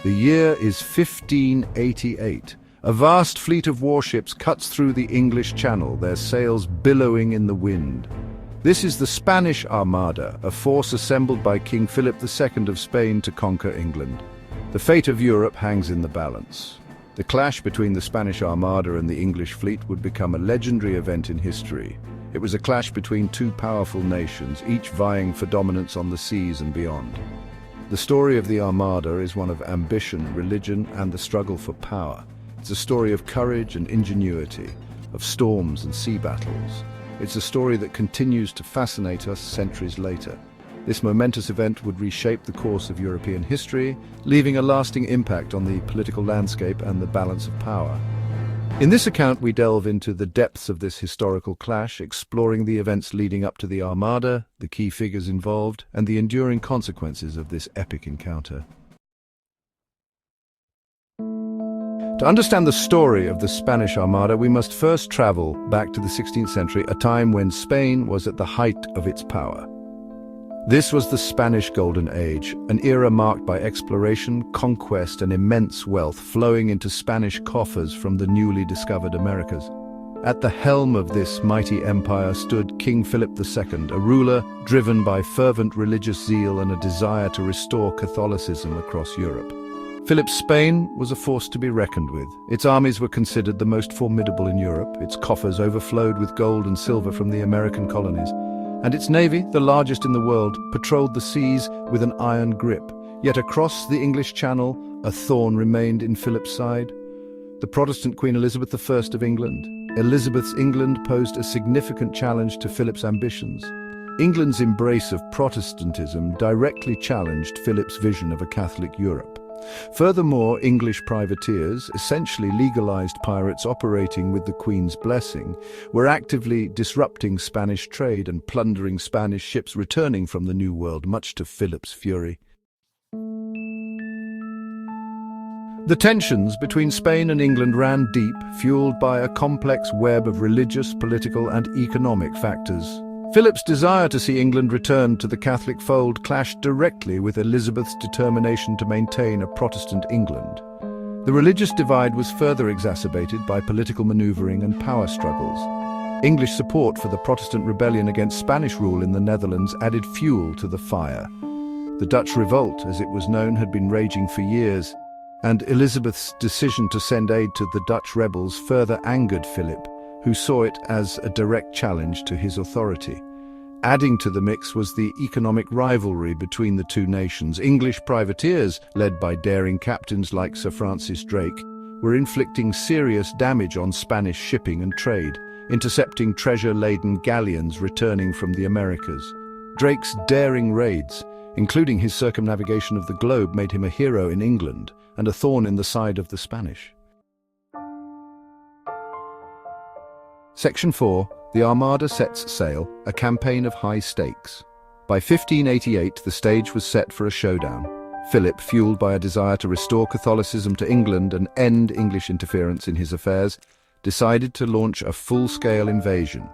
The year is 1588. A vast fleet of warships cuts through the English Channel, their sails billowing in the wind. This is the Spanish Armada, a force assembled by King Philip II of Spain to conquer England. The fate of Europe hangs in the balance. The clash between the Spanish Armada and the English fleet would become a legendary event in history. It was a clash between two powerful nations, each vying for dominance on the seas and beyond. The story of the Armada is one of ambition, religion, and the struggle for power. It's a story of courage and ingenuity, of storms and sea battles. It's a story that continues to fascinate us centuries later. This momentous event would reshape the course of European history, leaving a lasting impact on the political landscape and the balance of power. In this account, we delve into the depths of this historical clash, exploring the events leading up to the Armada, the key figures involved, and the enduring consequences of this epic encounter. To understand the story of the Spanish Armada, we must first travel back to the 16th century, a time when Spain was at the height of its power. This was the Spanish Golden Age, an era marked by exploration, conquest, and immense wealth flowing into Spanish coffers from the newly discovered Americas. At the helm of this mighty empire stood King Philip II, a ruler driven by fervent religious zeal and a desire to restore Catholicism across Europe. Philip's Spain was a force to be reckoned with. Its armies were considered the most formidable in Europe, its coffers overflowed with gold and silver from the American colonies, and its navy, the largest in the world, patrolled the seas with an iron grip. Yet across the English Channel, a thorn remained in Philip's side: the Protestant Queen Elizabeth I of England. Elizabeth's England posed a significant challenge to Philip's ambitions. England's embrace of Protestantism directly challenged Philip's vision of a Catholic Europe. Furthermore, English privateers, essentially legalized pirates operating with the Queen's blessing, were actively disrupting Spanish trade and plundering Spanish ships returning from the New World, much to Philip's fury. The tensions between Spain and England ran deep, fueled by a complex web of religious, political, and economic factors. Philip's desire to see England return to the Catholic fold clashed directly with Elizabeth's determination to maintain a Protestant England. The religious divide was further exacerbated by political maneuvering and power struggles. English support for the Protestant rebellion against Spanish rule in the Netherlands added fuel to the fire. The Dutch Revolt, as it was known, had been raging for years, and Elizabeth's decision to send aid to the Dutch rebels further angered Philip, who saw it as a direct challenge to his authority. Adding to the mix was the economic rivalry between the two nations. English privateers, led by daring captains like Sir Francis Drake, were inflicting serious damage on Spanish shipping and trade, intercepting treasure-laden galleons returning from the Americas. Drake's daring raids, including his circumnavigation of the globe, made him a hero in England and a thorn in the side of the Spanish. Section 4. The Armada Sets Sail, a campaign of high stakes. By 1588, the stage was set for a showdown. Philip, fueled by a desire to restore Catholicism to England and end English interference in his affairs, decided to launch a full-scale invasion.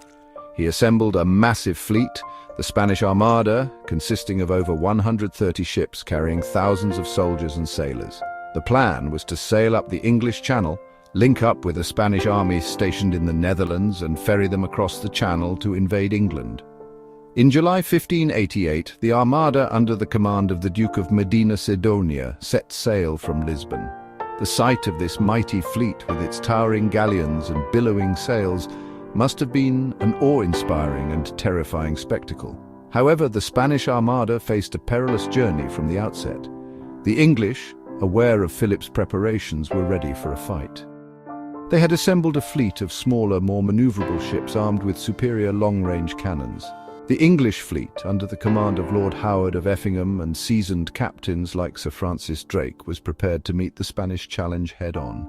He assembled a massive fleet, the Spanish Armada, consisting of over 130 ships carrying thousands of soldiers and sailors. The plan was to sail up the English Channel, link up with a Spanish army stationed in the Netherlands, and ferry them across the Channel to invade England. In July 1588, the Armada, under the command of the Duke of Medina Sidonia, set sail from Lisbon. The sight of this mighty fleet, with its towering galleons and billowing sails, must have been an awe-inspiring and terrifying spectacle. However, the Spanish Armada faced a perilous journey from the outset. The English, aware of Philip's preparations, were ready for a fight. They had assembled a fleet of smaller, more maneuverable ships armed with superior long-range cannons. The English fleet, under the command of Lord Howard of Effingham and seasoned captains like Sir Francis Drake, was prepared to meet the Spanish challenge head-on.